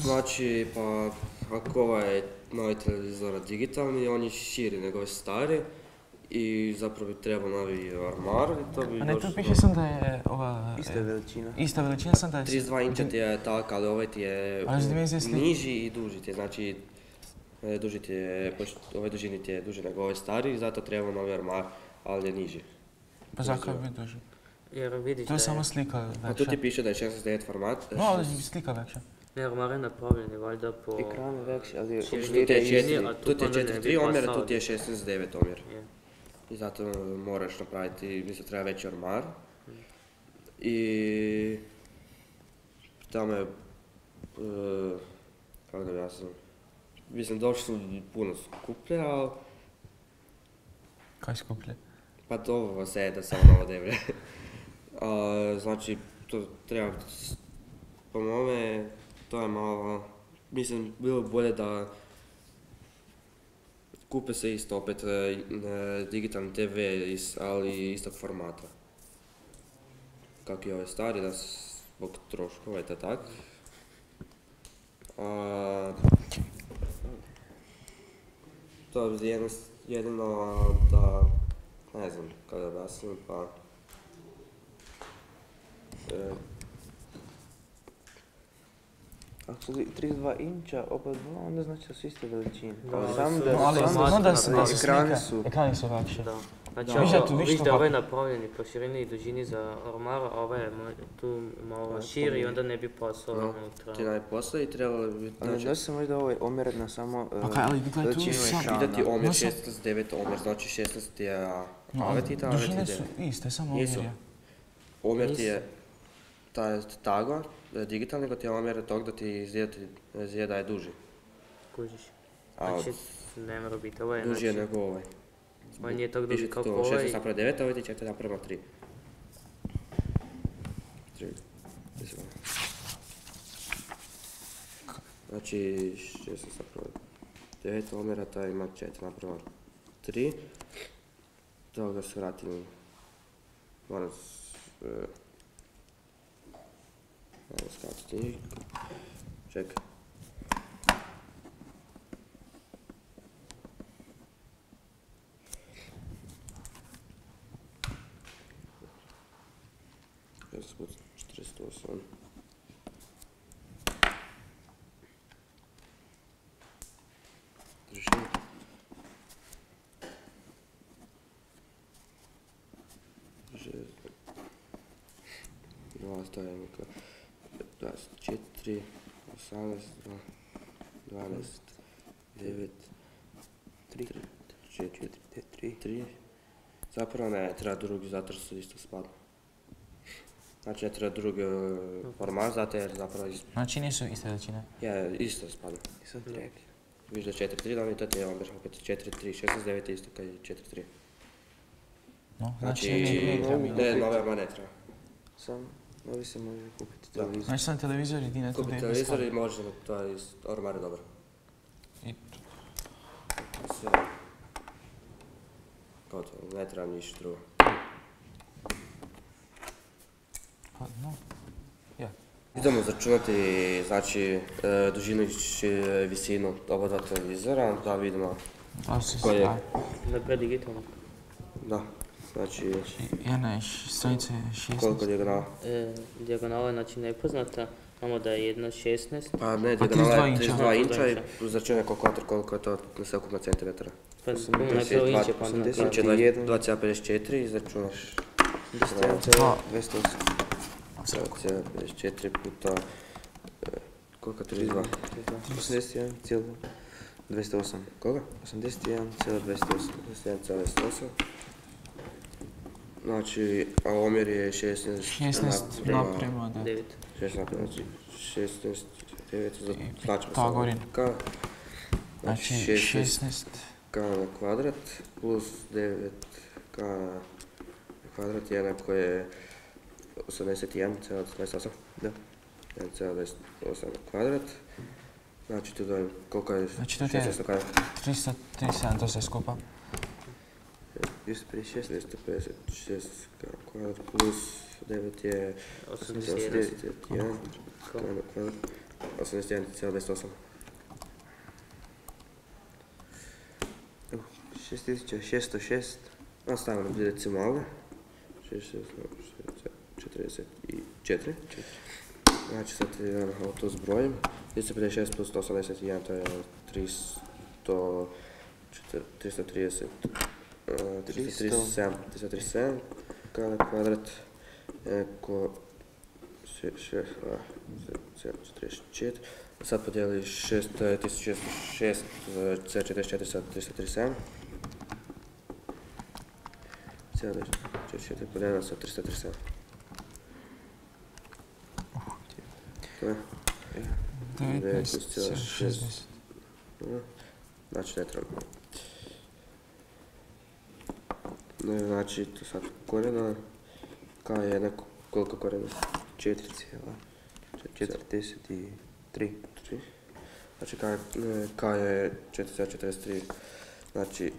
Znači, pa ako ovaj novi televizor digitalni, on je širi nego ovaj stari i zapravo bi trebao novi armar i to bi A ne, tu došlo... piše sam da je ova... Ista veličina. Ista veličina, sam da je... 32 inča ti je tak, ali ovaj ti je Ali dimenzija je niži i duži ti je, znači duži ti je, ovaj dužini ti je duži nego ovaj stari, zato treba novi armar, ali je niži. Pa zakaj bi duži? Jer vidiš To da je samo slika A veća. tu ti piše da je 69 format. No, ali slika veća. Ne, armar je napravljen valjda po... Ekran je veći, ali Širine Tu ti je širine je 4, a tu ti je tu pa ne bi 4.3 omjer, pasao. tu ti je 16.9 omjer. Je. I zato moraš napraviti, mislim treba veći ormar. I tamo je, kako da objasnim, mislim došli su puno skuplje, ali Kaj skuplje? pa ovo se da samo malo deblje. Znači, to treba, po mome, to je malo, mislim, bilo bi bolje da kupe se isto opet digitalni TV, ali istog formata. Kako je ovaj stari, da zbog troškova i tak. To je jedino da, ne znam kako da objasnim, pa... Ako su 32 inča, oba dva, onda znači da su iste veličine. Da, Samo su- da, Ali samo znam da se ekrani slika, su. ekrani su veći. Da. Znači, Da. viš da ovaj je napravljen i po širini i dužini za ormara, a ovaj je tu malo širi i onda ne bi pasao No, unutra. ti najposlije i trebalo bi biti, Ali znači, da se možda ovaj omjer na samo Pa kaj, ali gledaj tu veličinu sam- ekrana. ide ti omjer No, sam- 16:9 omjer, znači 16 je No, 9 i ta 9 dužine je su 9. iste, samo Nisu. omjer je. Omjer ti je, taj tago, digitalni, nego ti je omjer tog da ti izgleda je duži. Kužiš. A Znači, ne mora biti, ovo je duži je znači, nego ovaj. on nije tako duži Piše kako to ovaj. 16:9, a ovaj ti 4:3. 3. Znači 16:9 omjera, taj ima 4:3. Da ga se vratim, moram skratiti. Čekaj. Spod 48. Drži. Drži. 2 stavljamo 24, 18, 12, 9, 3, 4, 3. Zapravo ne, treba drugi, zato što se isto spadno. Znači ne treba drugi format, zato jer zapravo Znači nisu iste veličine. je isto spadno. I sad rekli. Viš da je 4.3, da mi to ti je omjer opet 4.3, 16.9 je isto kao i 4.3. No, Znači, ne, nove armar ne treba. Sam, novi se može kupiti Da. televizor. Znači sam televizor i na to Kupi televizor i može, to je ormar je dobar. I Sve. Gotovo, ne treba ništa drugo. pa, no. Idemo izračunati, znači, dužinu i visinu oba dva televizora, da vidimo Da se koji je. Napred digitalno. Da, znači, Jedna je stranica je 16. koliko dijagonala? Dijagonala je znači nepoznata, imamo da je jedna 16, Pa ne, Pa dijagonala je 32 32 inča. inča i izračunaj kalkulator koliko je to na sveukupno centimetara. pa 80, najprvo inče pa 80. na Inče 21. 2,54, izračunaš 21,28. 2,54 puta, koliko je 32? 81,28. Koga? 81,28. 1,28. Znači, a omjer je 16 naprema, da. 9. 16 naprema, znači 16, 9, znači Tagorin. k, Znači 16 16. k na kvadrat plus 9 k na kvadrat je jednako je 81,28. Da. 1,28 na kvadrat. Znači tu dojem koliko je Znači to ti je 16 na kvadrat? 337 to sve skupa. 256. 256 k na kvadrat plus 9 je 81. 81 k na kvadrat 81,28. 6606. Stavimo na decimale. 44. Znači sad to zbrojim. 256 plus 181, to je 337 kvadrat, ko 6,44. Sad podijeli 1606 C44 sa 337. 44 podijeljeno sa 337. To je 19,60. Znači ne treba. Znači to sad korijena. K je koliko korijena? 4,43. Znači K je 4,43. Znači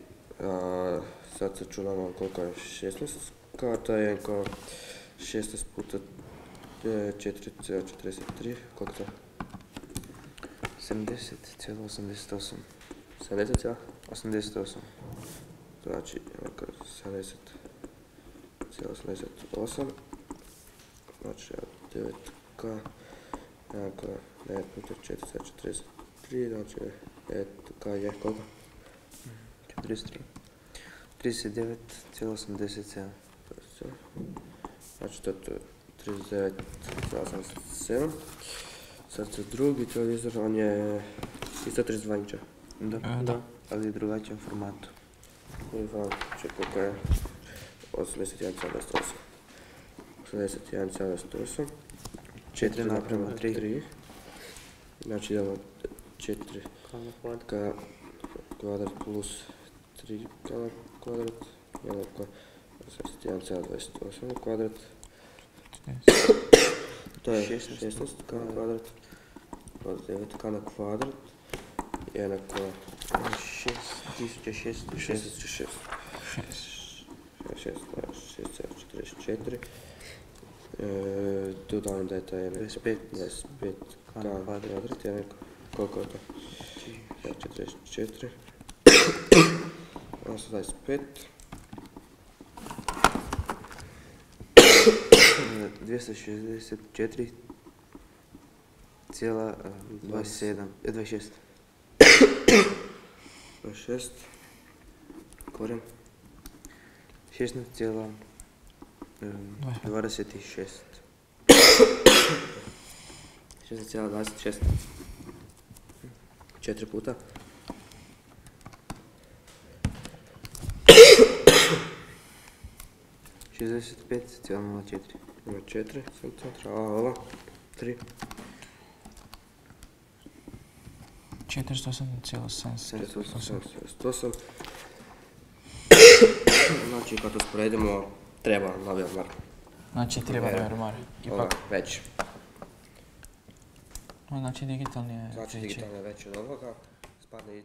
sad se čunamo koliko je 16. K to je kao 16 puta 4,43. Koliko to je? 70,88. 70,88. Znači 70,88. Znači 9K. 9 puta 4,43. Znači 9K je koliko? 43. 39,87. Znači to je 39,87. Sad za drugi televizor, on je isto 32 inča. Da. Ali u drugačijem formatu. Koliko je? 81,28. 81,28. 4:3. Znači idemo 4K kvadrat plus 3K kvadrat jednako 81,28 kvadrat. To je 16K kvadrat plus 9K na kvadrat jednako 6606. 6,44. Dodam da je to 25K kvadrat jednako. Koliko je to? 44. 25. 264,26. 26. Korijen. 16,26. 16,26. 4 puta. 65,04. 4 cm, a ova 3. 408,78. Znači kad usporedimo treba novi ormar. Znači treba novi ormar. Ipak. Veći. Znači digitalni je Znači veći. digitalni je veći od ovoga. Spadne i